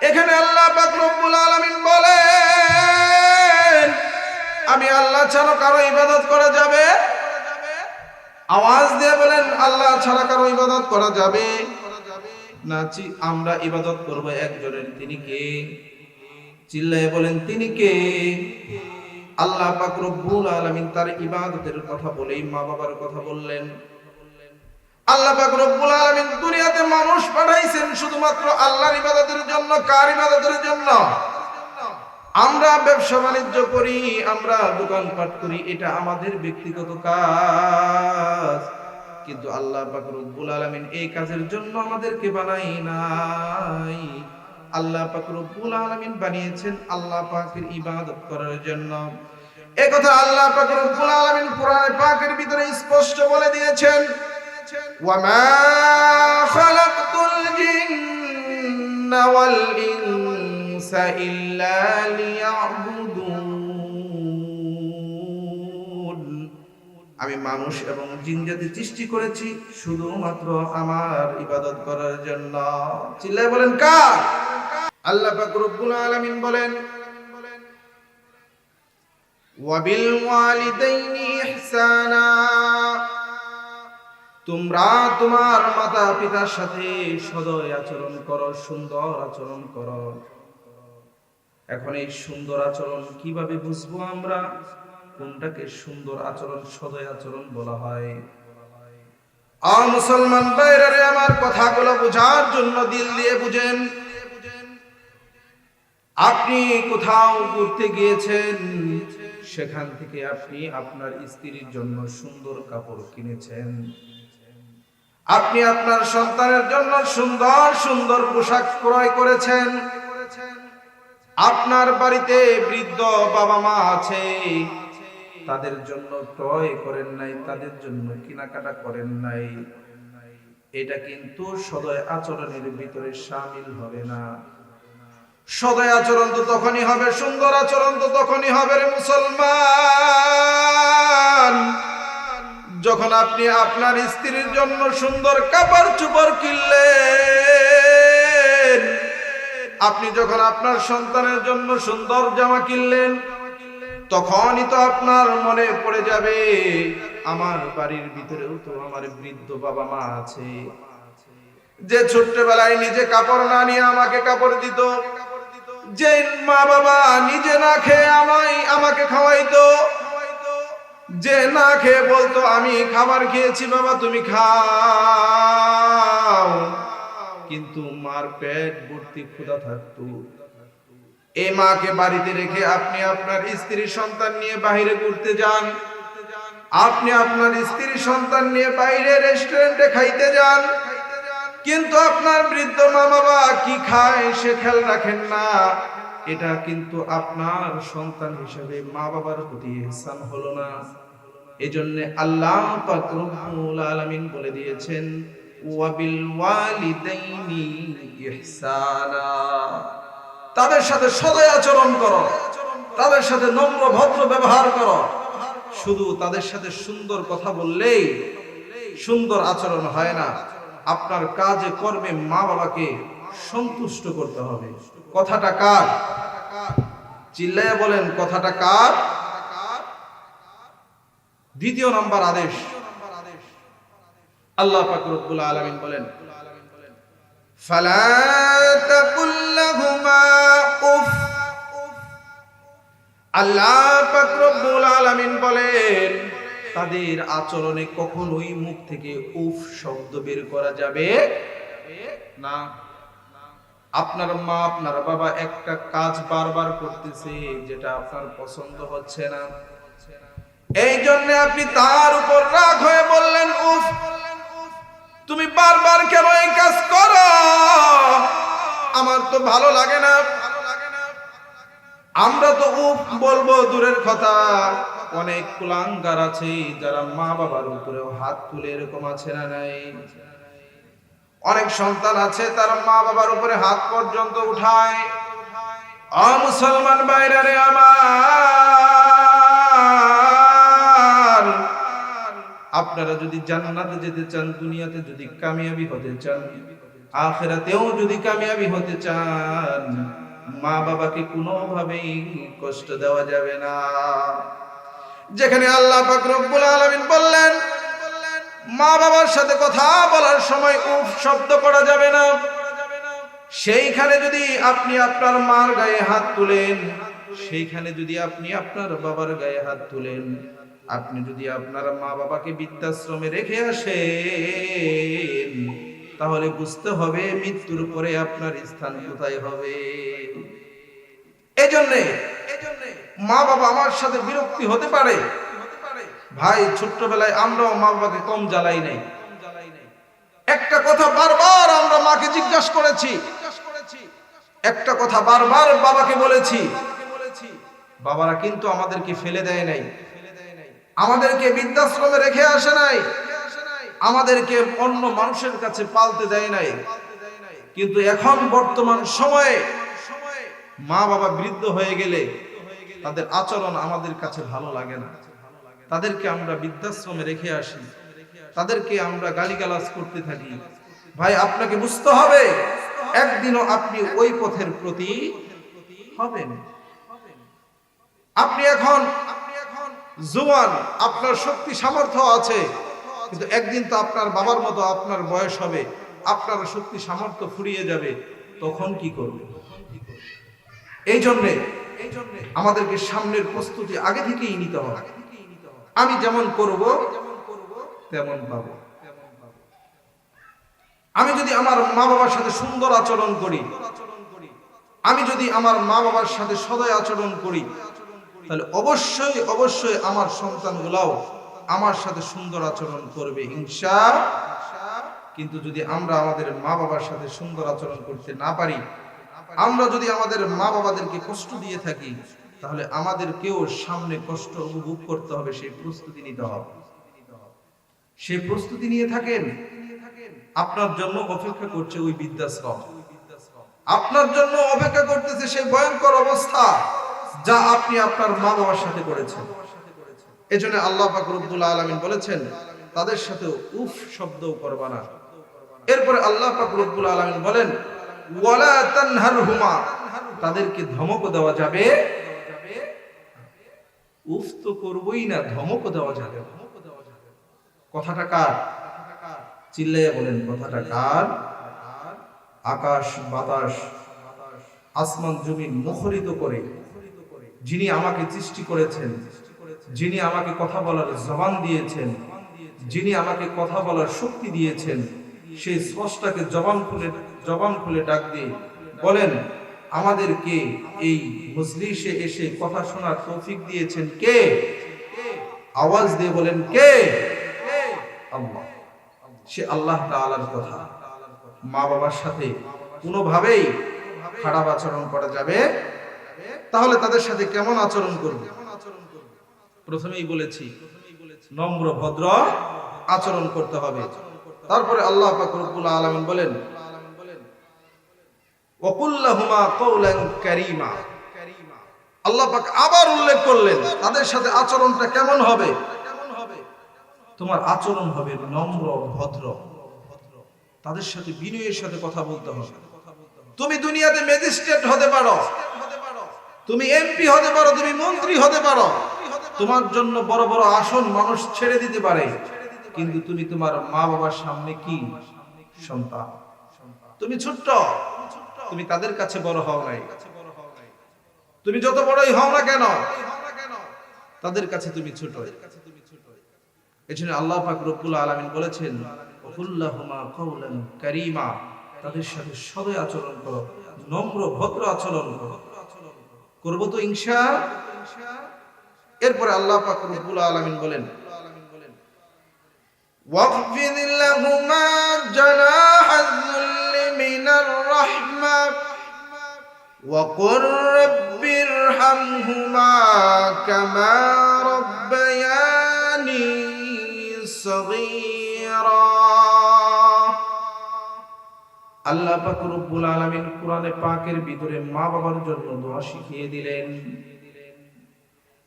এখানে আল্লাহ পাক রব্বুল আলামিন বলেন, আমি আল্লাহ ছাড়া কারো ইবাদত করা যাবে? আওয়াজ দিয়ে বলেন, আল্লাহ ছাড়া কারো ইবাদত করা যাবে না? আমরা ইবাদত করব একজনের, তিনি কে? চিল্লায়ে বলেন, তিনি কে? আল্লাহ পাক রব্বুল আলামিন তার ইবাদতের কথা বলেই মা বাবার কথা বললেন। আল্লাহ পাক রব্বুল আলামিন দুনিয়াতে মানুষ পাঠাইছেন শুধুমাত্র আল্লাহর ইবাদতের জন্য। কার ইবাদতের জন্য? আমরা ব্যবসা বাণিজ্য করি, আমরা দোকানপাট করি, এটা আমাদের ব্যক্তিগত কাজ, কিন্তু আল্লাহ পাক রব্বুল আলামিন এই কাজের জন্য আমাদেরকে বানাই নাই। আল্লাহ পাক রব্বুল আলামিন বানিয়েছেন আল্লাহ পাকের ইবাদত করার জন্য। এই কথা আল্লাহ পাক রব্বুল আলামিন কোরআন পাকের ভিতরে স্পষ্ট বলে দিয়েছেন, ওয়ামা খালাকতুল জিন্না ওয়াল ইনসা ইল্লা লিয়াবুদুন। আমি মানুষ এবং জিন জাতি সৃষ্টি করেছি শুধুমাত্র আমার ইবাদত করার জন্য। চিল্লায়ে বলেন, কার? আল্লাহ পাক রব্বুল আলামিন বলেন, ওয়াবিল ওয়ালিদাইনি ইহসানা। তোমরা তোমার মাতা পিতার সাথে সদয় আচরণ করো, সুন্দর আচরণ করো। এখন এই সুন্দর আচরণ কিভাবে বুঝবো আমরা? কোনটাকে সুন্দর আচরণ, সদয় আচরণ বলা হয়? মুসলমান ভাইরা, আমার কথাগুলো বোঝার জন্য দিল দিয়ে বুঝেন। আপনি কোথাও ঘুরতে গিয়েছেন, সেখান থেকে আপনি আপনার স্ত্রীর জন্য সুন্দর কাপড় কিনেছেন, আপনি আপনার সন্তানের জন্য সুন্দর সুন্দর পোশাক ক্রয় করেছেন, আপনার বাড়িতে বৃদ্ধ বাবা মা আছে, তাদের জন্য ক্রয় করেন নাই, তাদের জন্য কেনাকাটা করেন নাই। এটা কিন্তু সদয় আচরণের ভিতরে শামিল হবে না। সদয় আচরণ তো তখনই হবে, সুন্দর আচরণ তো তখনই হবে রে মুসলমান, যখন আপনি আপনার স্ত্রীর জন্য সুন্দর কাপড় চোপড় কিনলেন, আপনি যখন আপনার সন্তানের জন্য সুন্দর জামা কিনলেন, তখনই তো আপনার মনে পড়ে যাবে, আমার বাড়ির ভিতরেও তো আমার বৃদ্ধ বাবা মা আছে, যে ছোট্টবেলায় নিজে কাপড় না নিয়ে আমাকে কাপড় দিত, যে মা বাবা নিজে না খেয়ে আমাকে খাওয়াইতো, যে না খেয়ে বলতো আমি খাবার খেয়েছি বাবা তুমি খাও, কিন্তু মার পেট ভর্তি ক্ষুধা থাকতো। এই মাকে বাড়িতে রেখে আপনি আপনার স্ত্রী সন্তান নিয়ে বাইরে ঘুরতে যান, আপনি আপনার স্ত্রী সন্তান নিয়ে বাইরে রেস্টুরেন্টে খাইতে যান, কিন্তু আপনার বৃদ্ধ মা বাবা কি খায় সে খেয়াল রাখেন না। এটা কিন্তু আপনার সন্তান হিসেবে মা বাবার প্রতি ইহসান হলো না। এজন্য আল্লাহ পাক রব্বুল আলামিন বলে দিয়েছেন, ওয়াবিল ওয়ালিদাইনি ইহসানা। তাদের সাথে সদয় আচরণ করো, তাদের সাথে নম্র ভদ্র ব্যবহার করো। শুধু তাদের সাথে সুন্দর কথা বললেই সুন্দর আচরণ হয় না, আপনার কাজে কর্মে মা বাবাকে সন্তুষ্ট করতে হবে। কথাটা কার? চিল্লায়ে বলেন, কথাটা কার? দ্বিতীয় নম্বর আদেশ, আল্লাহ পাক রব্বুল আলামিন বলেন, ফালা তাকুল লাহুমা উফ। আল্লাহ পাক রব্বুল আলামিন বলেন, তাদের আচরণে কখনোই মুখ থেকে উফ শব্দ বের করা যাবে না। আপনার মা আপনার বাবা একটা কাজ বারবার করতেছে যেটা আপনার পছন্দ হচ্ছে না, এই জন্য আপনি তার উপর রাগ হয়ে বললেন, উফ তুমি বারবার কেন এই কাজ করো, আমার তো ভালো লাগে না। আমরা তো উফ বলবো দূরের কথা, অনেক কুলাঙ্গার আছে যারা মা বাবার উপরেও হাত তুলে, এরকম আছে না নাই? অনেক সন্তান আছে তার মা বাবার উপরে হাত পর্যন্ত উঠায়। মুসলমান ভাইরা রে আমার, আপনারা যদি জান্নাতে যেতে চান, দুনিয়াতে যদি কামিয়াবি হতে চান, আখিরাতেও যদি কামিয়াবি হতে চান, মা বাবাকে কোনোভাবেই কষ্ট দেওয়া যাবে না। যেখানে আল্লাহ পাক রব্বুল আলামিন বললেন মা বাবার সাথে কথা বলার সময় উফ শব্দ করা যাবে না, সেইখানে যদি আপনি আপনার মার গায়ে হাত তুলেন, সেইখানে যদি আপনি আপনার বাবার গায়ে হাত তুলেন, আপনি যদি আপনার মা বাবাকে বৃদ্ধাশ্রমে রেখে আসেন, তাহলে বুঝতে হবে মৃত্যুর পরে আপনার স্থান কোথায় হবে। এজন্য মা বাবা আমার সাথে বিরক্তি হতে পারে ভাই, ছোট্টবেলায় আমরাও মা বাবাকে কম জ্বালাই নাই। একটা কথা বারবার আমরা মাকে জিজ্ঞাসা করেছি, একটা কথা বারবার বাবাকে বলেছি, বাবারা কিন্তু আমাদেরকে ফেলে দেয় নাই, আমাদেরকে বৃদ্ধাশ্রমে রেখে আসে নাই, আমাদেরকে অন্য মানুষের কাছে পালতে দেয় নাই। কিন্তু এখন বর্তমান সময়ে মা বাবা বৃদ্ধ হয়ে গেলে তাদের আচরণ আমাদের কাছে ভালো লাগে না, তাদেরকে আমরা বৃদ্ধাশ্রমে রেখে আসি, তাদেরকে আমরা গালিগালাজ করতে থাকি। ভাই আপনাকে বুঝতে হবে একদিনও আপনি ওই পথের প্রতি হবেন। আপনি এখন জওয়ান, আপনার শক্তি সামর্থ্য আছে, কিন্তু একদিন তো আপনার বাবার মতো আপনার বয়স হবে, আপনার শক্তি সামর্থ্য ফুরিয়ে যাবে, তখন কি করবে? এই জন্যে আমাদেরকে সামনের প্রস্তুতি আগে থেকেই নিতে হবে। আমি যেমন করব তেমন পাবো। আমি যদি আমার মা বাবার সাথে সুন্দর আচরণ করি, আমি যদি আমার মা বাবার সাথে সদয় আচরণ করি, তাহলে অবশ্যই অবশ্যই আমার সন্তানগুলাও আমার সাথে সুন্দর আচরণ করবে ইনশাআল্লাহ। কিন্তু যদি আমরা আমাদের মা বাবার সাথে সুন্দর আচরণ করতে না পারি, আমরা যদি আমাদের মা বাবাদেরকে কষ্ট দিয়ে থাকি, তাহলে আমাদেরকেও সামনে কষ্ট উপভোগ করতে হবে, সেই প্রস্তুতি নিতে হবে। সেই প্রস্তুতি নিয়ে থাকেন, আপনার জন্য অপেক্ষা করছে ওই বৃদ্ধাশ্রম, আপনার জন্য অপেক্ষা করতেছে সেই ভয়ঙ্কর অবস্থা যা আপনি আপনার মা বাবার সাথে করেছেন। এজন্য আল্লাহ পাক রব্বুল আলামিন বলেছেন তাদের সাথে উফ শব্দও করবা না। এরপরে আল্লাহ পাক রব্বুল আলামিন বলেন ওয়ালা তানহারহুমা, তাদেরকে ধমক দেওয়া যাবে, উফ তো করবই না, ধমক দেওয়া যাবে। কথাটা কার? চিল্লাইয়া বলেন কথাটা কার? আকাশ বাতাস আসমান জমিন মুখরিত করে যিনি আমাকে সৃষ্টি করেছেন, যিনি আমাকে কথা বলার জবান দিয়েছেন, যিনি আমাকে কথা বলার শক্তি দিয়েছেন, সেই স্রষ্টাকে জবান খুলে ডাক দিয়ে বলেন আমাদেরকে এই মজলিসে এসে কথা শোনার তৌফিক দিয়েছেন কে? আওয়াজ দিয়ে বলেন কে? আল্লাহ। সে আল্লাহ তাআলার কথা। মা বাবার সাথে কোনোভাবেই খারাপ আচরণ করা যাবে। তাহলে তাদের সাথে কেমন আচরণ করব? প্রথমেই বলেছি নম্র ভদ্র আচরণ করতে হবে। তারপরে আল্লাহ পাক রব্বুল আলামিন বলেন ওয়াকুল লাহুমা কওলান কারীমা। আল্লাহ পাক আবার উল্লেখ করলেন তাদের সাথে আচরণটা কেমন হবে। তোমার আচরণ হবে নম্র ভদ্র, তাদের সাথে বিনয়ের সাথে কথা বলতে হবে। তুমি দুনিয়াতে ম্যাজিস্ট্রেট হতে পারো, তুমি এমপি হতে পারো, তুমি মন্ত্রী হতে পারো, তোমার জন্য বড় বড় আসন মানুষ ছেড়ে দিতে পারে, কিন্তু তুমি তোমার মা বাবার সামনে কি? সন্তান। তুমি ছোট্ট, তুমি তাদের কাছে বড় হও নাই। তুমি যত বড়ই হও না কেন তাদের কাছে তুমি ছোট। এজন্য আল্লাহ পাক রব্বুল আলামিন বলেছেন ওয়াকুল্লাহুমা কওলান কারীমা, তাদের সাথে সদয় আচরণ করো, নম্র ভদ্র আচরণ করো। করব তো ইনশাআল্লাহ। এরপরে আল্লাহ পাক রব্বুল আলামিন বলেন ওয়াগফির লাহুমা জানাহায-যুল্লি মিনার রাহমা ওয়া কুর রাব্বিরহামহুমা কামা রাব্বায়ানি সগীরা। আল্লাহ পাক রব্বুল আলামিন কোরআনে পাকের ভিতরে মা বাবার জন্য দোয়া শিখিয়ে দিলেন।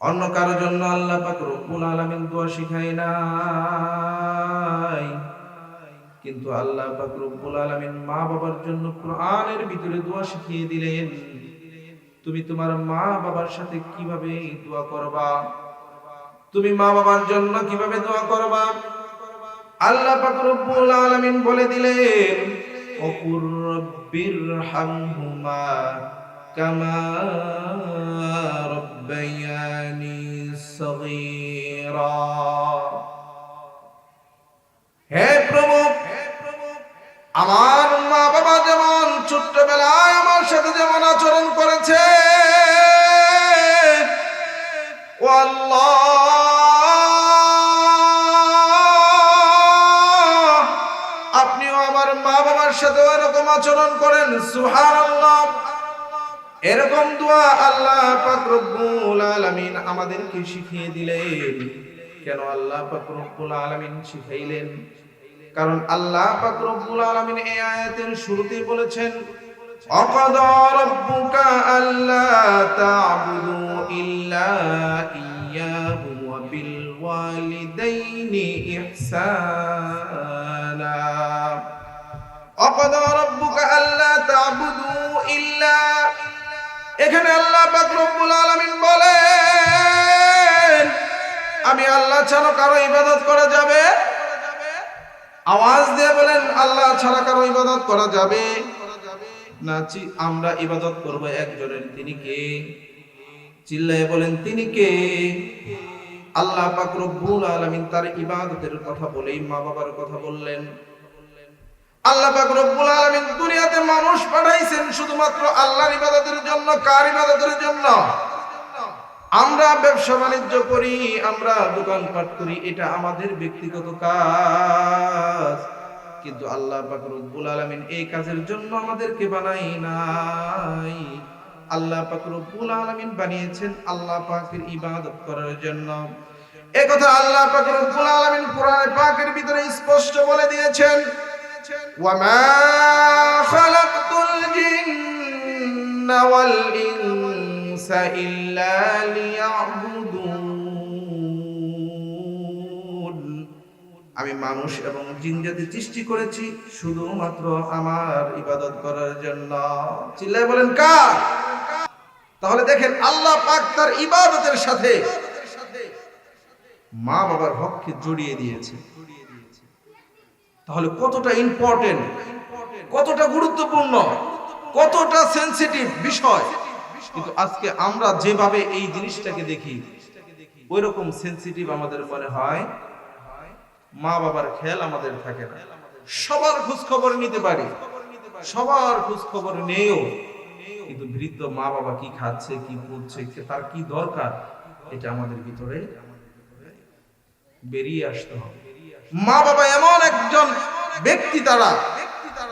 অন্য কারোর জন্য আল্লাহ পাক রব্বুল আলামিন দোয়া শিখায় নাই। কিন্তু আল্লাহ পাক রব্বুল আলামিন মা বাবার জন্য কোরআনের ভিতরে দোয়া শিখিয়ে দিলেন। তুমি তোমার মা বাবার সাথে কিভাবে দোয়া করবা, তুমি মা বাবার জন্য কিভাবে দোয়া করবা। আল্লাহ পাক রব্বুল আলামিন বলে দিলেন, ওকুর রব্বিরহামহুমা কামা রব্বায়ানি সগীরা। হে প্রভু, আমার মা বাবা যেমন ছোট্টবেলায় আমার সাথে যেমন আচরণ করেছে, ও আল্লাহ, আপনিও আমার মা বাবার সাথে এরকম আচরণ করেন। সুবহানাল্লাহ। এরকম দোয়া আল্লাহ পাক রব্বুল আলামিন আমাদেরকে শিখিয়ে দিলেন। কেন আল্লাহ পাক রব্বুল আলামিন শিখাইলেন? কারণ আল্লাহ পাক রব্বুল আলামিন এই আয়াতের শুরুতেই বলেছেন, ওয়াকাদা রাব্বুকা আল্লা তা'বুদু ইল্লা ইয়্যাহু ওয়া বিল ওয়ালিদাইনি ইহসানা। ওয়াকাদা রাব্বুকা আল্লা তা'বুদু ইল্লা, এখানে আল্লাহ পাক রব্বুল আলামিন বলেন, আমি আল্লাহ ছাড়া কারো ইবাদত করা যাবে? আওয়াজ দিয়ে বলেন, আল্লাহ ছাড়া কারো ইবাদত করা যাবে না? আমরা ইবাদত করব একজনের, তিনি কে? চিল্লায়ে বলেন, তিনি কে? আল্লাহ পাক রব্বুল আলামিন তার ইবাদতের কথা বলেই মা বাবার কথা বললেন। আল্লাহ পাক রব্বুল আলামিন দুনিয়াতে মানুষ পাঠাইছেন শুধুমাত্র আল্লাহর ইবাদতের জন্য। কার ইবাদতের জন্য? আমরা ব্যবসা বাণিজ্য করি, আমরা দোকানপাট করি, এটা আমাদের ব্যক্তিগত কাজ, কিন্তু আল্লাহ পাক রব্বুল আলামিন এই কাজের জন্য আমাদেরকে বানাই নাই। আল্লাহ পাক রব্বুল আলামিন বানিয়েছেন আল্লাহ পাকের ইবাদত করার জন্য। এই কথা আল্লাহ পাক রব্বুল আলামিন কোরআনে পাকের ভিতরে স্পষ্ট বলে দিয়েছেন, ওয়া মা খালাকতুল জিন্না ওয়াল ইনসা ইল্লা লিয়াবুদুন। আমি মানুষ এবং জিন জাতি সৃষ্টি করেছি শুধুমাত্র আমার ইবাদত করার জন্য। চিল্লায় বলেন, কার? তাহলে দেখেন আল্লাহ পাক তার ইবাদতের সাথে মা বাবার হককে জড়িয়ে দিয়েছে। তাহলে কতটা ইম্পর্টেন্ট, কতটা গুরুত্বপূর্ণ, কতটা সেনসিটিভ বিষয়। কিন্তু আজকে আমরা যেভাবে এই জিনিসটাকে দেখি, ওই রকম সেনসিটিভ আমাদের মনে হয়। মা বাবার খেয়াল আমাদের থাকে না। সবার খোঁজ খবর নিতে পারি, সবার খোঁজ খবর নেও, কিন্তু বৃদ্ধ মা বাবা কি খাচ্ছে, কি পড়ছে, তার কি দরকার, এটা আমাদের ভিতরে বেরিয়ে আসতে হবে। মা বাবা এমন একজন ব্যক্তি, তারা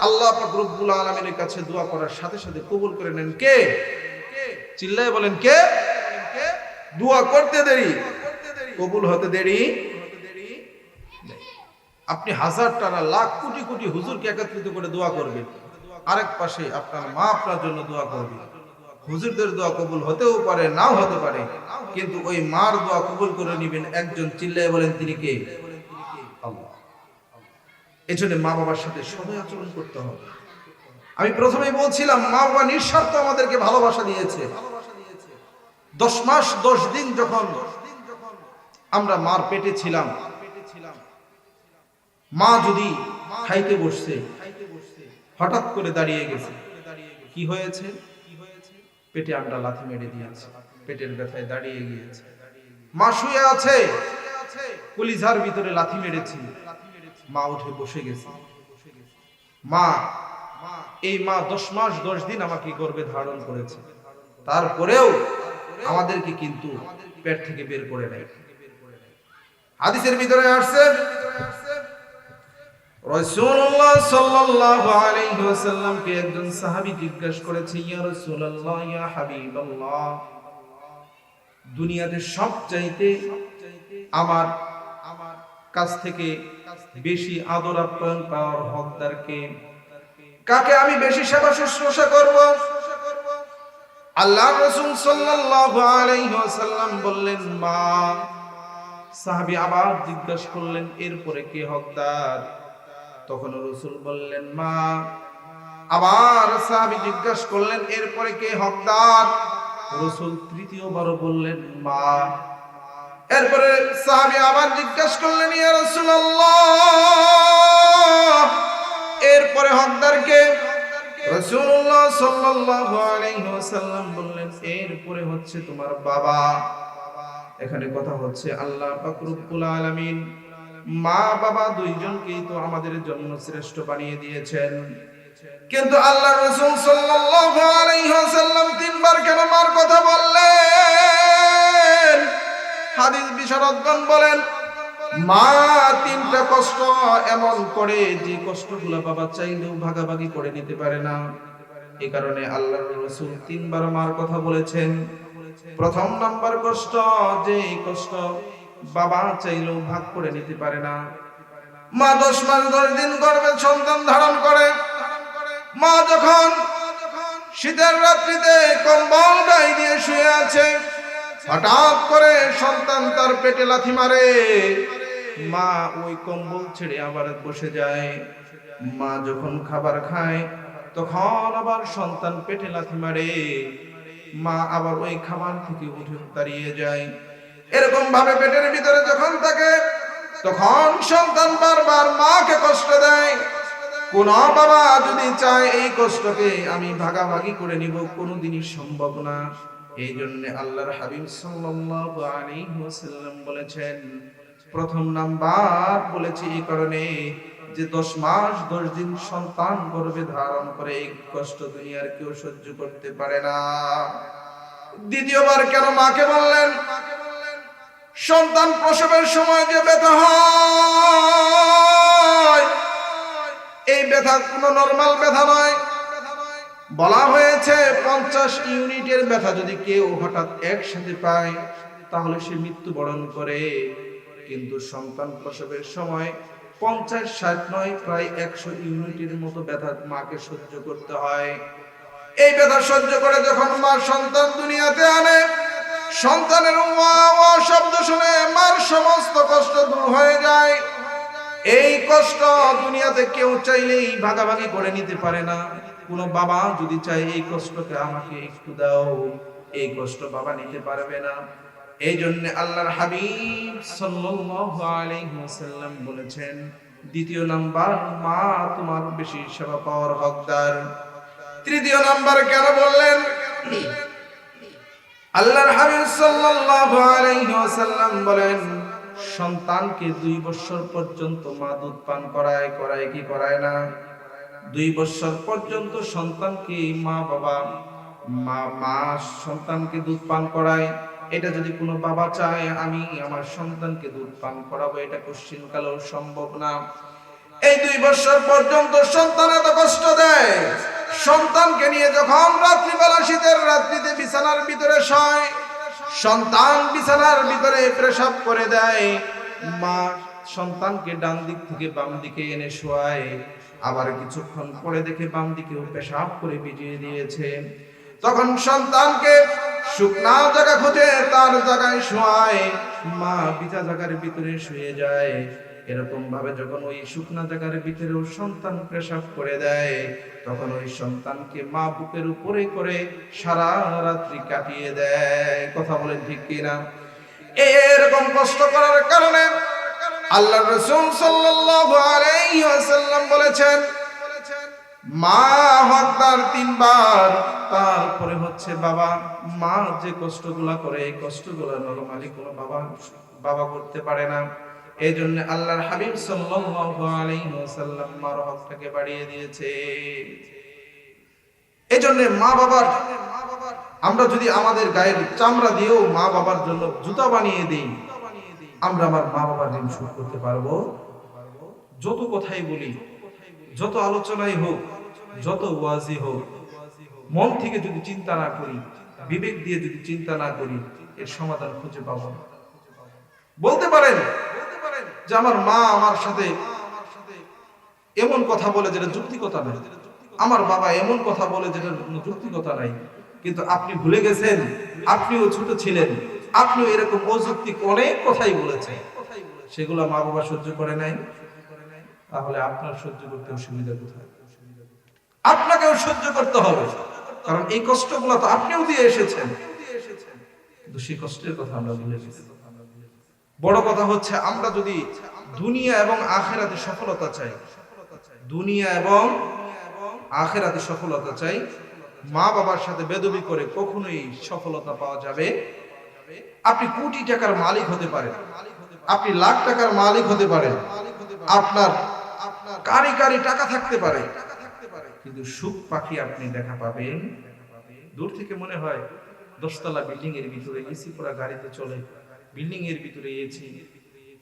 আল্লাহ পাক রব্বুল আলামিনের কাছে দোয়া করার সাথে সাথে কবুল করে নেন। কে? চিল্লায় বলেন, কে? দোয়া করতে দেরি, কবুল হতে দেরি। আপনি হাজার টাকা, লাখ, কোটি কোটি হুজুরকে একত্রিত করে দোয়া করবেন, আরেক পাশে আপনার মা আপনার জন্য দোয়া করবে। হুজুরদের দোয়া কবুল হতেও পারে, নাও হতে পারে, কিন্তু ওই মার দোয়া কবুল করে নেবেন একজন। চিল্লায় বলেন, তিনি কে? আল্লাহ। এজন্য মা বাবার সাথে সদয় আচরণ করতে হবে। আমি প্রথমেই বলছিলাম, মা বাবা নিঃস্বার্থ আমাদেরকে ভালোবাসা দিয়েছে। 10 মাস 10 দিন যখন আমরা মার পেটে ছিলাম, মা যদি খাইতে বসছে, হঠাৎ করে দাঁড়িয়ে গেছে, কি হয়েছে? পেটে আমরা লাথি মেরে দিয়েছি, পেটের ব্যথায় দাঁড়িয়ে গিয়েছে। মা শুয়ে আছে, কলিজার ভিতরে লাথি মেরেছি, মা উঠে বসে গেছে। মা, এই মা 10 মাস 10 দিন আমাকে গর্ভে ধারণ করেছে, তারপরেও আমাদেরকে কিন্তু পেট থেকে বের করে নেয়। হাদিসের ভিতরে আসছে, রাসূলুল্লাহ সাল্লাল্লাহু আলাইহি ওয়াসাল্লামকে একজন সাহাবী জিজ্ঞাসা করেছে, ইয়া রাসূলুল্লাহ, ইয়া হাবিবাল্লাহ, দুনিয়াতে সবচাইতে আমার কাছ থেকে বেশি আদর আপ্যায়ন পাওয়ার হকদার কে? কাকে আমি বেশি সেবা শুশ্রূষা করব? আল্লাহর রাসূল সাল্লাল্লাহু আলাইহি ওয়াসাল্লাম বললেন, মা। সাহাবী আবার জিজ্ঞাসা করলেন, এরপরে কে হকদার? তখন রাসূল বললেন মা। আবার সাহাবী জিজ্ঞাসা করলেন এরপরে কে হকদার? রাসূল তৃতীয়বার বললেন মা। এরপরে সাহাবী আবার জিজ্ঞাসা করলেন ইয়া রাসূলুল্লাহ, এরপরে হকদার কে? রাসূলুল্লাহ সাল্লাল্লাহু আলাইহি ওয়াসাল্লাম বললেন এরপরে হচ্ছে তোমার বাবা। এখানে কথা হচ্ছে আল্লাহ পাক রব্বুল আলামিন মা বাবা দুইজনকেই তো আমাদের জন্য শ্রেষ্ঠ বানিয়ে দিয়েছেন, কিন্তু আল্লাহ রাসূল সাল্লাল্লাহু আলাইহি ওয়াসাল্লাম তিনবার কেন মার কথা বললেন? হাদিস বিশারদগণ বলেন মা তিনটা কষ্ট এমন করে যে কষ্টগুলো বাবা চাইলেও ভাগাভাগি করে নিতে পারে না। এই কারণে আল্লাহর রাসূল তিনবার মার কথা বলেছেন। প্রথম নাম্বার কষ্ট, যে কষ্ট বাবা চাইলেও ভাগ করে নিতে পারে না। মা 10 মাস 10 দিন গর্ভে সন্তান ধারণ করে, মা যখন শীতের রাত্রিতে কম্বল গায়ে দিয়ে শুয়ে আছে, হঠাৎ করে সন্তান তার পেটে লাথি মারে, মা ওই কম্বল ছেড়ে আবার বসে যায়। মা যখন খাবার খায় তখন আবার সন্তান পেটে লাথি মারে, মা আবার ওই খাবার থেকে উঠে দাঁড়িয়ে যায়। এরকম ভাবে পেটের ভিতরে যখন থাকে তখন সন্তান বারবার মাকে কষ্ট দেয়। কোন বাবা যদি চায় এই কষ্টকে আমি ভাগাভাগি করে নিব, কোনোদিনই সম্ভব না। এই জন্য আল্লাহর হাবিব সাল্লাল্লাহু আলাইহি ওয়াসাল্লাম বলেছেন, প্রথম নাম্বার বলেছি এই কারণে যে 10 মাস 10 দিন সন্তান গর্ভে ধারণ করে এই কষ্ট দুনিয়ার কেউ সহ্য করতে পারে না। দ্বিতীয়বার কেন মাকে বললেন? সন্তান প্রসবের সময় যে ব্যথা হয়, এই ব্যথা কোনো নরমাল ব্যথা নয়। বলা হয়েছে 50 ইউনিটের ব্যথা যদি কেউ হঠাৎ একসাথে পায় তাহলে সে মৃত্যুবরণ করে, কিন্তু সন্তান প্রসবের সময় 50-60 নয়, প্রায় 100 ইউনিটের মতো ব্যথা মাকে সহ্য করতে হয়। এই ব্যথা সহ্য করে যখন মা সন্তান দুনিয়াতে আনে, সন্তানের ওয়া ওয়া শব্দ শুনে মার সমস্ত কষ্ট দূর হয়ে যায়। এই কষ্ট দুনিয়াতে কেউ চাইলেই ভাগাভাগি করে নিতে পারে না। কোন বাবা যদি চায় এই কষ্টকে আমাকে একটু দাও, এই কষ্ট বাবা নিতে পারবে না। এই জন্য আল্লাহর হাবিব সাল্লাল্লাহু আলাইহি ওয়াসাল্লাম বলেছেন, দ্বিতীয় নাম্বার মা তোমার বেশি সেবা পাওয়ার হকদার। তৃতীয় নাম্বার কেন বললেন? আল্লাহর হাবিব সাল্লাল্লাহু আলাইহি ওয়াসাল্লাম বলেন, সন্তানকে 2 বছর পর্যন্ত মা দুধ পান করায় কি করায় না? 2 বছর পর্যন্ত সন্তানকে মা সন্তানকে দুধ পান করায়। এটা যদি কোনো বাবা চায় আমি আমার সন্তানকে দুধ পান করাবো, এটা কোশ্চিনকালেও সম্ভব না। এই 2 বছর পর্যন্ত সন্তান এত কষ্ট দেয়। সন্তানকে নিয়ে যখন রাত্রিবেলা শীতের রাত্রিতে বিছানার ভিতরে শয়, সন্তান বিছানার ভিতরে পেশাব করে দেয়, মা সন্তানকে ডান দিক থেকে বাম দিকে এনে শোয়ায়, আবার কিছুক্ষণ পরে দেখে বাম দিকেও পেশাব করে ভিজিয়ে দিয়েছে। তখন সন্তানকে শুকনা জায়গা খুঁজে তার জায়গায় শোয়ায়, মা ভিজা জায়গার ভিতরে শুয়ে যায়। এরকম ভাবে যখন ওই শুকনা জায়গার ভিতরেও সন্তান পেশাব করে দেয়, তখন ওই সন্তানকে মা বুকের উপরে করে সারা রাত্রি কাটিয়ে দেয়। কথা বলেন ঠিক কিনা? এরকম কষ্ট করার কারণে আল্লাহর রাসূল সাল্লাল্লাহু আলাইহি ওয়াসাল্লাম বলেছেন, মা হকদার 3 বার, তারপরে হচ্ছে বাবা। মা যে কষ্টগুলা করে এই কষ্টগুলা নরমালি কোনো বাবা করতে পারে না। এই জন্য আল্লাহর হাবিব সাল্লাল্লাহু আলাইহি ওয়াসাল্লাম মার হকটাকে বাড়িয়ে দিয়েছে। এই জন্য মা বাবার, আমরা যদি আমাদের গায়ের চামড়া দিয়েও মা বাবার জন্য জুতা বানিয়ে দেই, আমরা আমার মা বাবার ঋণ শোধ করতে পারবো? যত কথাই বলি, যত আলোচনাই হোক, যত ওয়াজি হোক, মন থেকে যদি চিন্তা না করি, বিবেক দিয়ে যদি চিন্তা না করি, এর সমাধান খুঁজে পাবো না। বলতে পারেন যে আমার মা আমার সাথে এমন কথা বলে যেটা যুক্তিকতা নাই, আমার বাবা এমন কথা বলে যেটা যুক্তিকতা নাই, কিন্তু আপনি ভুলে গেছেন আপনিও ছোট ছিলেন, আপনিও এরকম অযৌক্তিক অনেক কথাই বলেছেন, সেগুলো মা বাবা সহ্য করে নাই। তাহলে আপনার সহ্য করতে অসুবিধা কোথায়? আপনাকেও সহ্য করতে হবে, কারণ এই কষ্টগুলো তো আপনিও দিয়ে এসেছেন। কিন্তু সেই কষ্টের কথা আমরা ভুলে গেছি। বড় কথা হচ্ছে আমরা যদি দুনিয়া এবং আখিরাতে সফলতা চাই, দুনিয়া এবং আখিরাতে সফলতা চাই, মা বাবার সাথে বেদবি করে কখনোই সফলতা পাওয়া যাবে? আপনি কোটি টাকার মালিক হতে পারেন, আপনি লাখ টাকার মালিক হতে পারেন, আপনার কারি কারি টাকা থাকতে পারে, কিন্তু সুখ পাখি আপনি দেখা পাবেন দূর থেকে মনে হয় 10 তলা বিল্ডিং এর ভিতরে এসি করা গাড়িতে চলে, বিল্ডিং এর ভিতরে এসি,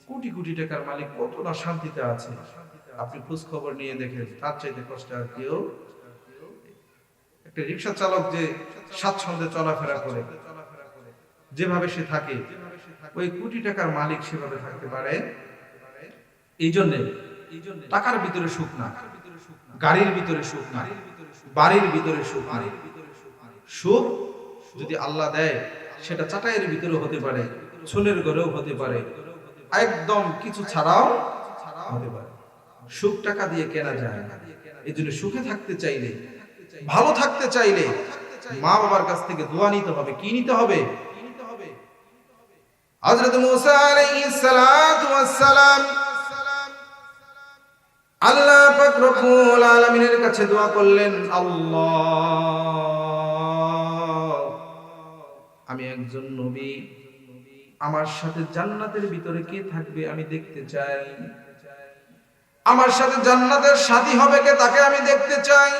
কোটি কোটি টাকার মালিক কত না শান্তিতে আছে। আপনি খোঁজ খবর নিয়ে দেখেন তার চাইতে কষ্ট আর কেউ। একটা রিক্সা চালক যে স্বাচ্ছন্দ্যে চলাফেরা করে, যেভাবে সে থাকে, ওই কোটি টাকার মালিক সেভাবে থাকতে পারে? এই জন্য টাকার ভিতরে সুখ না, গাড়ির ভিতরে সুখ না, বাড়ির ভিতরে সুখ না। সুখ যদি আল্লাহ দেয় সেটা চাটাইয়ের ভিতরে হতে পারে, চুলের ঘরেও হতে পারে, একদম কিছু ছাড়াও হতে পারে। সুখ টাকা দিয়ে কেনা যায় না। এই জন্য সুখে থাকতে চাইলে, ভালো থাকতে চাইলে মা বাবার কাছ থেকে দোয়া নিতে হবে। কি নিতে হবে? হযরত মুসা আলাইহিস সালাতু ওয়াস সালাম আল্লাহ পাক রব্বুল আলামিনের কাছে দোয়া করলেন, আল্লাহ, আমি একজন নবী, আমার সাথে জান্নাতের ভিতরে কে থাকবে আমি দেখতে চাই, আমার সাথে জান্নাতের সাথী হবে কে তাকে আমি দেখতে চাই।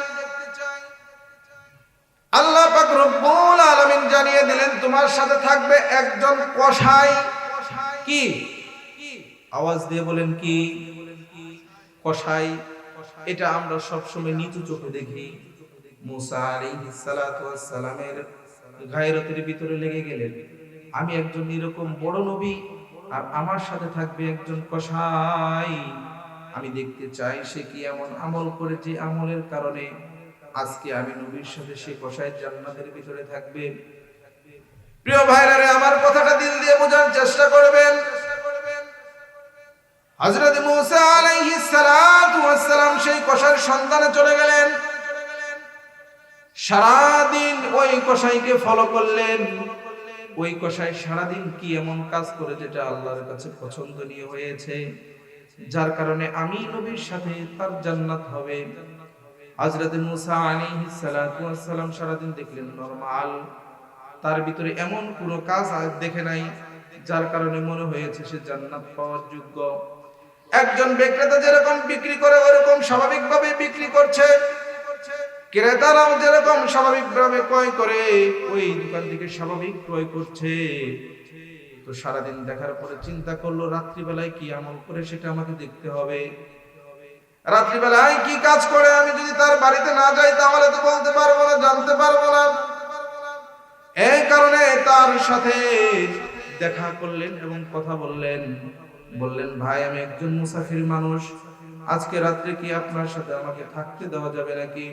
আল্লাহ পাক রব্বুল আলামিন জানিয়ে দিলেন, তোমার সাথে থাকবে একজন কসাই। কি? আওয়াজ দিয়ে বলেন কি? কসাই। এটা আমরা সব সময় নিচু চোখে দেখি। মুসা আলাইহিস সালাতু ওয়াস সালামের গায়রতের ভিতরে লেগে গেলেন, আমি একজন এরকম বড় নবী আর আমার সাথে থাকবে একজন কসাই, আমি দেখতে চাই সে কি এমন আমল করে যে আমলের কারণে আজকে আমি নবীর সাথে সে কসাই জান্নাতের ভিতরে থাকবে। প্রিয় ভাইরা, আমার কথাটা দিল দিয়ে বোঝার চেষ্টা করবেন। হযরত মুসা আলাইহিস সালাতু ওয়াস সালাম সেই কসাইয়ের সন্ধানে চলে গেলেন। সারাদিন ওই কসাইকে ফলো করলেন। ওই কসাই সারাদিন কি এমন কাজ করে যেটা আল্লাহর কাছে পছন্দনীয় হয়েছে, যার কারণে আমি নবীর সাথে তার জান্নাত হবে। হযরত মুসা আলাইহিস সালাতু ওয়াস সালাম সারাদিন দেখলেন নরমাল, তার ভিতরে এমন কোনো কাজ দেখে নাই যার কারণে মনে হয়েছে সে জান্নাত পাওয়ার যোগ্য। একজন বিক্রেতা যেরকম বিক্রি করে ওরকম স্বাভাবিকভাবে বিক্রি করছে, ক্রেতারাও যেরকম স্বাভাবিকভাবে ক্রয় করে ওই দোকান থেকে স্বাভাবিক ক্রয় করছে। তো সারাদিন দেখার পরে চিন্তা করলো, রাত্রিবেলায় কি আমল করে সেটা আমাকে দেখতে হবে। রাত্রিবেলায় কি কাজ করে আমি যদি তার বাড়িতে না যাই তাহলে তো বলতে পারবো না, জানতে পারবো না। এই কারণে তার সাথে দেখা করলেন এবং কথা বললেন। বললেন, ভাই, আমি একজন মুসাফির মানুষ, আজকে রাত্রে কি আপনার সাথে আমাকে থাকতে দেওয়া যাবে নাকি?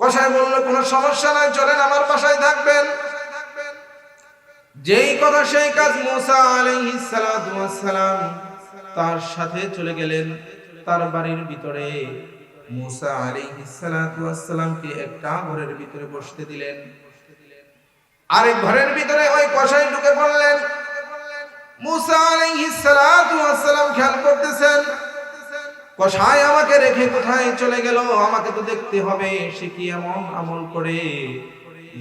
কসাই বলল, কোনো সমস্যা নাই, চলেন আমার বাসায় থাকবেন। যেই কথা সেই কাজ, মুসা আলাইহিস সালাতু ওয়াস সালাম তার সাথে চলে গেলেন তার বাড়ির ভিতরে। মুসা আলাইহিস সালাতু ওয়াস সালামকে একটা ঘরের ভিতরে বসতে দিলেন, আরেক ঘরের ভিতরে ওই কসাই ঢুকে পড়লেন। মুসা আলাইহিস সালাতু ওয়াস সালাম খেয়াল করতেছেন, কসাই আমাকে রেখে কোথায় চলে গেল, আমাকে তো দেখতে হবে সে কি এমন আমল করে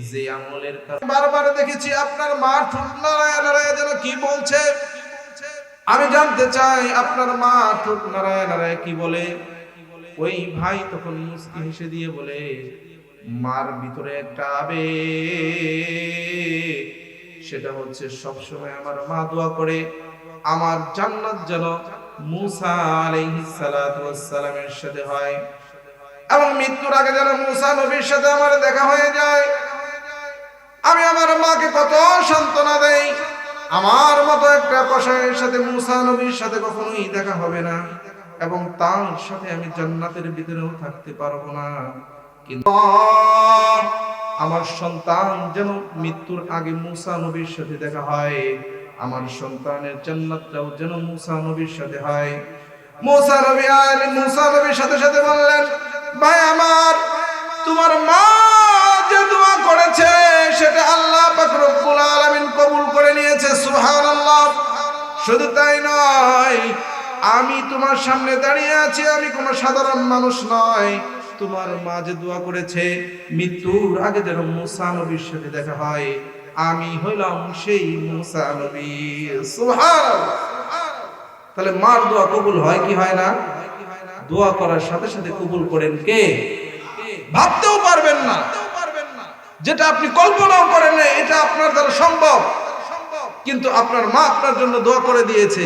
যে আমলের কারণে বারবার দেখেছি আপনার মা ঠোঁট নাড়ায় নাড়ায় যেন কি বলছে। আমি জানতে চাই আপনার মা ঠোঁট নাড়ায় নাড়ায় কি বলে। ওই ভাই তখন মুস্কি হেসে দিয়ে বলে, মার ভিতরে একটা আবেগ, সেটা হচ্ছে সবসময় আমার মা দোয়া করে আমার জান্নাত যেন মুসা আলাইহিস সালাতু ওয়াস সালামের সাথে হয় এবং মৃত্যুর আগে যেন মুসা নবীর সাথে আমার দেখা হয়ে যায়। আমি আমার মাকে কত সান্ত্বনা দেই, আমার মতো একটা কসাইয়ের সাথে মুসা নবীর সাথে কখনোই দেখা হবে না এবং তার সাথে আমি জান্নাতের ভিতরেও থাকতে পারবো না, কিন্তু আমার সন্তান যেন মৃত্যুর আগে মুসা নবীর সাথে দেখা হয়, আমার সন্তানের জান্নাতটাও যেন মুসা নবীর সাথে হয়। মুসা নবীর সাথে সাথে বললেন, ভাই আমার, তোমার মা যে দোয়া করেছে সেটা আল্লাহ পাক রব্বুল আলামিন কবুল করে নিয়েছে। সুবহানাল্লাহ। শুধু তাই নয়, আমি তোমার সামনে দাঁড়িয়ে আছি, আমি কোনো সাধারণ মানুষ নয়। তোমার মা যে দোয়া করেছে মৃত্যুর আগে যেন মুসা নবীর সাথে দেখা হয়, আমি হইলাম সেই মুসা নবী। সুবহানাল্লাহ। তাহলে মার দোয়া কবুল হয় কি হয় না? দোয়া করার সাথে সাথে কবুল করেন কে? ভাবতেও পারবেন না, যেটা আপনি কল্পনাও করেন না এটা আপনার দ্বারা সম্ভব, কিন্তু আপনার মা আপনার জন্য দোয়া করে দিয়েছে,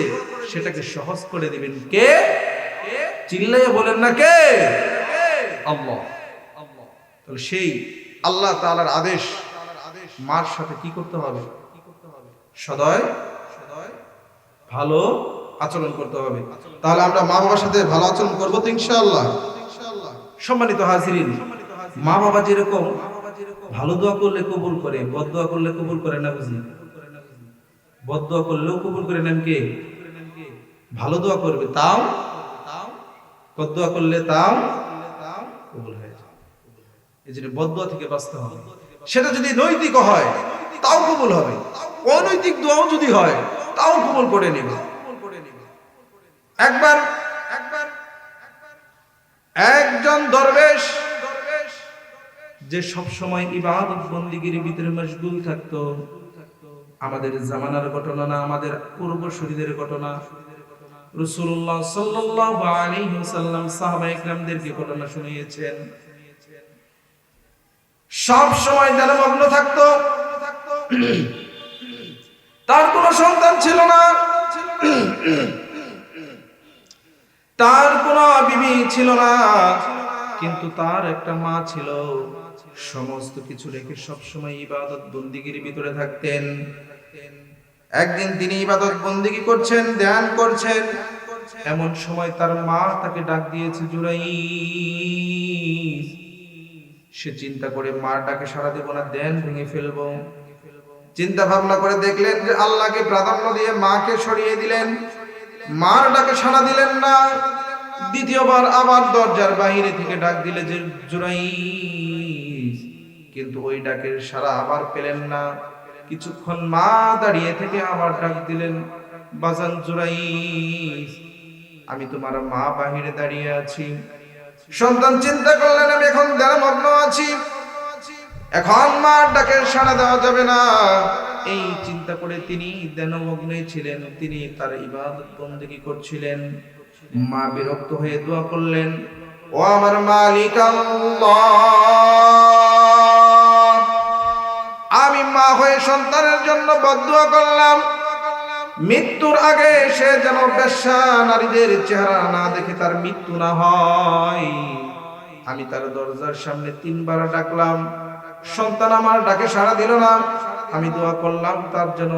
সেটাকে সহজ করে দিবেন কে? চিল্লাইয়া বলেন না কে? আল্লাহ। তাহলে সেই আল্লাহ তাআলার আদেশ, মার সাথে কি করতে হবে? সদয় ভালো আচরণ করতে হবে। তাহলে আমরা মা বাবার সাথে ভালো আচরণ করবো তো ইনশাআল্লাহ। সম্মানিত হাজিরিন, মা বাবা যেরকম ভালো দোয়া করলে কবুল করে, বদ দোয়া করলে কবুল করে না। বুঝি? বদ দোয়া করলেও কবুল করে নেন কে? ভালো দোয়া করবে তাও, বদ দোয়া করলে তাও কবুল হয়ে যায়। এই জন্য বদ দোয়া থেকে বাঁচতে হবে। সেটা যদি নৈতিক হয় তাও কবুল হবে, অনৈতিক দোয়াও যদি হয় তাও কবুল করে নেবে। একবার একজন দরবেশ যে সব সময় ইবাদত বন্দিগির ভিতরে মশগুল থাকতো, আমাদের জামানার ঘটনা না, আমাদের পূর্বসূরীদের ঘটনা। রাসূলুল্লাহ সাল্লাল্লাহু আলাইহি ওয়াসাল্লাম সাহাবায়ে কেরামদেরকে ঘটনা শুনিয়েছেন। সব সময় ধ্যানমগ্ন থাকতো, তার কোনো সন্তান ছিল না, তার কোনো বিবি ছিল না, কিন্তু তার একটা মা ছিল। সমস্ত কিছু রেখে সবসময় ইবাদত বন্দিগির ভিতরে থাকতেন। একদিন তিনি ইবাদত বন্দিগি করছেন, ধ্যান করছেন, এমন সময় তার মা তাকে ডাক দিয়েছে, জুরাইস। সে চিন্তা করে মার ডাকে সাড়া দেব না, ধ্যান ভেঙে ফেলবো। চিন্তা ভাবনা করে দেখলেন যে আল্লাহকে প্রাধান্য দিয়ে মাকে সরিয়ে দিলেন, মার ডাকে সাড়া দিলেন না। দ্বিতীয়বার আবার দরজার বাহিরে থেকে ডাক দিলে যে জুরাইস, কিন্তু ওই ডাকের সাড়া আবার পেলেন না। কিছুক্ষণ মা দাঁড়িয়ে থেকে আবার ডাক দিলেন, বাজান জুরাইস, আমি তোমার মা বাহিরে দাঁড়িয়ে আছি। সন্তান চিন্তা করলেন আমি এখন ধ্যানমগ্ন আছি, এখন মার ডাকের সাড়া দেওয়া যাবে না। এই চিন্তা করে তিনি ধ্যানমগ্ন ছিলেন, তিনি তার ইবাদত বন্দেগী করছিলেন। মা বিরক্ত হয়ে দোয়া করলেন, ও আমার মালিক আল্লাহ, আমি মা হয়ে সন্তানের জন্য বদদুয়া করলাম, মৃত্যুর আগে সে যেন বেশ্যা নারীদের চেহারা না দেখে তার মৃত্যু না হয়। আমি তার দরজার সামনে 3 বার ডাকলাম, সন্তান আমার ডাকে সাড়া দিল না। আমি দোয়া করলাম তার জন্য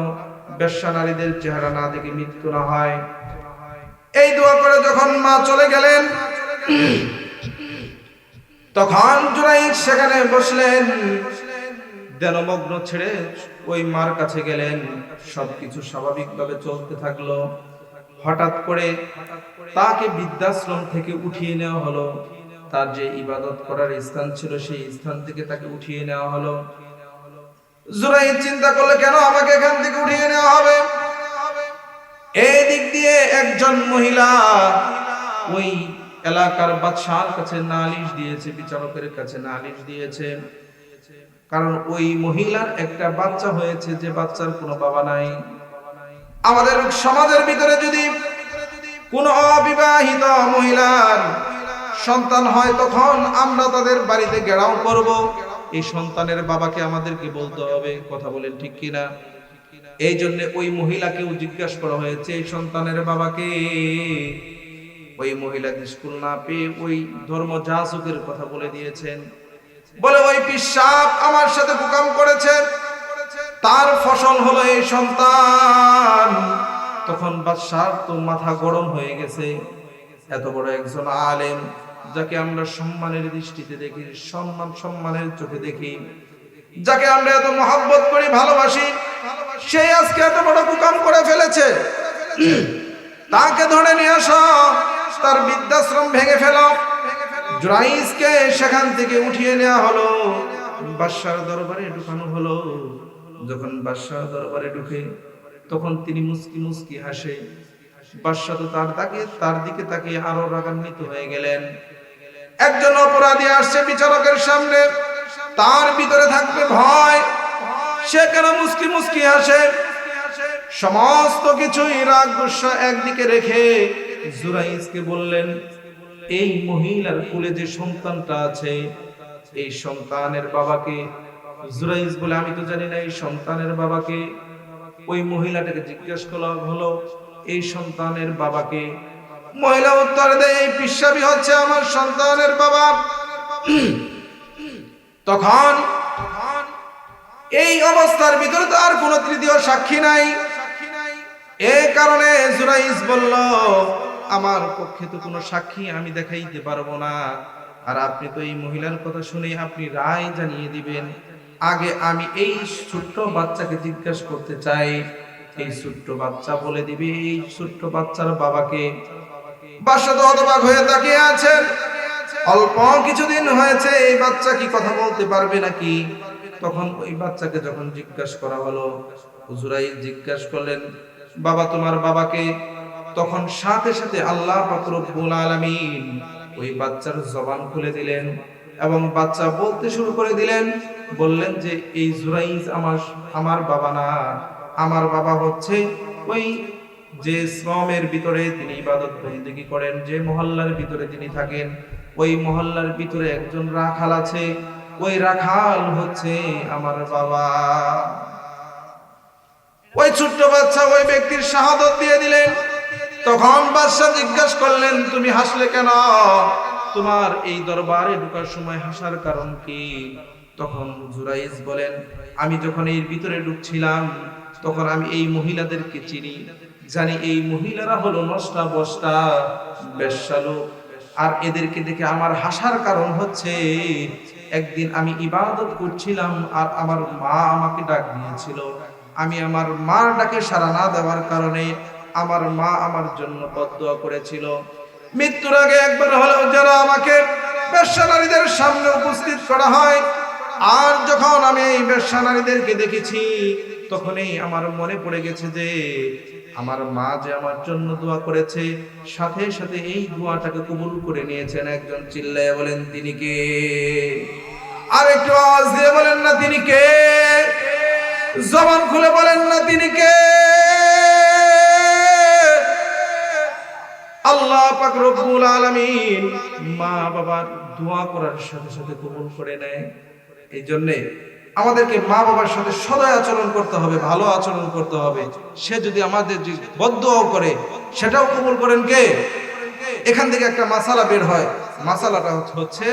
বেশ্যা নারীদের চেহারা না দেখে মৃত্যু না হয়। এই দোয়া করে যখন মা চলে গেলেন, তখন জুরাইদ সেখানে বসলেন, ধ্যানমগ্ন ছেড়ে ওই মার কাছে গেলেন। সবকিছু স্বাভাবিকভাবে চলতে থাকলো। হঠাৎ করে তাকে বৃদ্ধাশ্রম থেকে উঠিয়ে নেওয়া হলো। তার যে ইবাদত করার স্থান ছিল সেই স্থান থেকে তাকে উঠিয়ে নেওয়া হলো। জুরাইদ চিন্তা করলো, কেন আমাকে এখান থেকে উঠিয়ে নেওয়া হবে? এই দিক দিয়ে একজন মহিলা ওই এলাকার বাদশার কাছে নালিশ দিয়েছে, বিচারকের কাছে নালিশ দিয়েছে। কারণ ওই মহিলার একটা বাচ্চা হয়েছে, যে বাচ্চার কোনো বাবা নাই। আমাদের সমাজের ভিতরে যদি কোনো অবিবাহিত মহিলার সন্তান হয়, তখন আমরা তাদের বাড়িতে ঘেরাও করব। এই সন্তানের বাবাকে আমাদেরকে বলতে হবে, কথা বলেন ঠিক কিনা? এই জন্য ওই মহিলাকেও জিজ্ঞাসা করা হয়েছে এই সন্তানের বাবাকে। ওই মহিলা স্কুল না পেয়ে ওই ধর্ম যাজকের কথা বলে দিয়েছেন, বলে ওই পিশাব আমার সাথে হুকুম করেছে, তার ফসল হলো এই সন্তান। তখন বাদশার তো মাথা গরম হয়ে গেছে। এত বড় একজন আলেম, যাকে আমরা সম্মানের দৃষ্টিতে দেখি, সম্মানের চোখে দেখি, যাকে আমরা এত মহব্বত করি, ভালোবাসি, সেই আজকে এত বড় হুকুম করে ফেলেছে। তাকে ধরে নিয়ে আসো, তার বৃদ্ধাশ্রম ভেঙে ফেল। জুরাইজকে সেখান থেকে উঠিয়ে নেওয়া হলো, বাদশার দরবারে ঢুকানো হলো। যখন বাদশার দরবারে ঢুকে তখন তিনি মুস্কি মুস্কি হাসে। বাদশা তো তার দিকে তাকিয়ে আরো রাগান্বিত হয়ে গেলেন। একজন অপরাধী আসছে বিচারকের সামনে, তার ভিতরে থাকবে ভয়, সে কেন মুস্কি মুস্কি হাসে? সমস্ত কিছুই রাগ গুসা একদিকে রেখে জুরাইজকে বললেন, এই মহিলার কোলে যে সন্তানটা আছে, এই সন্তানের বাবাকে? জুরাইজ বলে, আমি তো জানি না এই সন্তানের বাবাকে। ওই মহিলাটাকে জিজ্ঞেস করা হলো, এই সন্তানের বাবাকে? মহিলা উত্তর দেয়, এই পিসাবি হচ্ছে আমার সন্তানের বাবা। তখন এই অবস্থার ভিতরে তো আর কোনো তৃতীয় সাক্ষী নাই। এই কারণে জুরাইজ বলল, আমার পক্ষে তো কোনো সাক্ষী আমি দেখাইতে পারবো না, আর আপনি তো এই মহিলার কথা শুনে আপনি রায় জানিয়ে দিবেন। আগে আমি এই ছোট্ট বাচ্চাকে জিজ্ঞাসা করতে চাই, এই ছোট্ট বাচ্চা বলে দিবে এই ছোট্ট বাচ্চার বাবাকে। বাদশা তো হতবাক হয়ে তাকিয়ে আছেন। অল্প কিছুদিন হয়েছে, এই বাচ্চা কি কথা বলতে পারবে নাকি? তখন ওই বাচ্চাকে যখন জিজ্ঞাসা করা হলো, জুরাইজ জিজ্ঞাসা করলেন, বাবা তোমার বাবাকে? তখন সাথে সাথে আল্লাহ পাক রব্বুল আলামিন ওই বাচ্চার জবান খুলে দিলেন এবং বাচ্চা বলতে শুরু করে দিলেন। বললেন যে এই জুরাইজ আমার বাবা না, আমার বাবা হচ্ছে ওই যে শ্রমের ভিতরে তিনি ইবাদত বন্দেগী করেন, যে মহল্লার ভিতরে তিনি থাকেন, ওই মহল্লার ভিতরে একজন রাখাল আছে, ওই রাখাল হচ্ছে আমার বাবা। ওই ছোট্ট বাচ্চা ওই ব্যক্তির শাহাদত দিয়ে দিলেন। তখন বাদশা জিজ্ঞাসা করলেন, তুমি হাসলে কেন? তোমার এই দরবারে ঢোকার সময় হাসার কারণ কি? তখন জুরাইজ বলেন, আমি যখন এর ভিতরে ঢুকছিলাম তখন আমি এই মহিলাদেরকে চিনি, জানি এই মহিলারা হলো নষ্টা বষ্টা বেশ্যালু। আর এদেরকে দেখে আমার হাসার কারণ হচ্ছে, একদিন আমি ইবাদত করছিলাম আর আমার মা আমাকে ডাক দিয়েছিল। আমি আমার মার ডাকে সাড়া না দেওয়ার কারণে আমার মা আমার জন্য বদদুয়া করেছিল। মৃত্যুর আগে একবার হলেও যেন আমাকে বেশ্যা নারীদের সামনে উপস্থিত করা হয়। আর যখন আমি এই বেশ্যা নারীদেরকে দেখেছি তখনই আমার মনে পড়ে গেছে যে আমার মা যে আমার জন্য দোয়া করেছে, সাথে সাথে এই দোয়াটাকে কবুল করে নিয়েছেন। একজন চিল্লাইয়া বলেন, তিনি কে? আর একটু আওয়াজ দিয়ে বলেন না, তিনি কে? জবান খুলে বলেন না, তিনি কে? আল্লাহ পাক রব্বুল আলামিন মা বাবার দোয়া করার সাথে সাথে কবুল করে নেয়। এই জন্যে আমাদেরকে মা বাবার সাথে সদয় আচরণ করতে হবে, ভালো আচরণ করতে হবে। সে যদি আমাদের যে বদদুয়াও করে সেটাও কবুল করেন কে? এখান থেকে একটা মাসালা বের হয়। মাসালাটা হচ্ছে,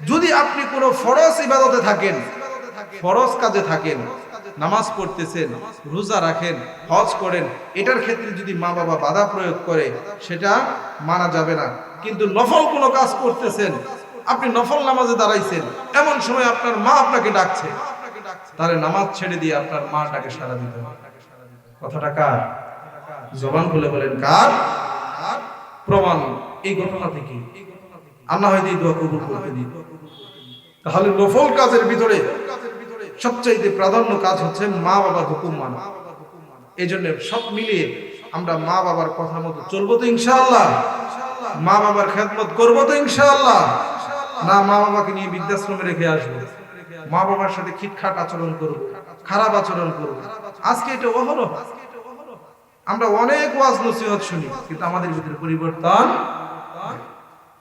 যদি আপনি কোনো ফরজ ইবাদতে থাকেন, ফরজ কাজে থাকেন, নামাজ পড়তেছেন, রোজা রাখেন, হজ করেন, এটার ক্ষেত্রে যদি মা বাবা বাধা প্রয়োগ করে সেটা মানা যাবে না। কিন্তু নফল কোনো কাজ করতেছেন, আপনি নফল নামাজে দাঁড়াইছেন, এমন সময় আপনার মা আপনাকে ডাকছে, তাহলে নামাজ ছেড়ে দিয়ে আপনার মা ডাকে সাড়া দিতে হবে। কথাটা কার? জবান খুলে বলেন কার? প্রমাণ এই ঘটনা থেকে। আল্লাহ হয়তো এই দোয়া কবুল করতে দিন। তাহলে নফল কাজের ভিতরে সবচাইতে প্রাধান্য কাজ হচ্ছে মা বাবার হুকুম মানা। এই জন্য সব মিলিয়ে আমরা মা বাবার কথা মতো চলবো তো ইনশাআল্লাহ? মা বাবার খেদমত করবো তো ইনশাআল্লাহ? না মা বাবাকে নিয়ে বৃদ্ধাশ্রমে রেখে আসবো, মা বাবার সাথে খিটখাট আচরণ করব, খারাপ আচরণ করব। আজকে এটা অহরহ আমরা অনেক ওয়াজ নসিহত শুনি, কিন্তু আমাদের ভিতরে পরিবর্তন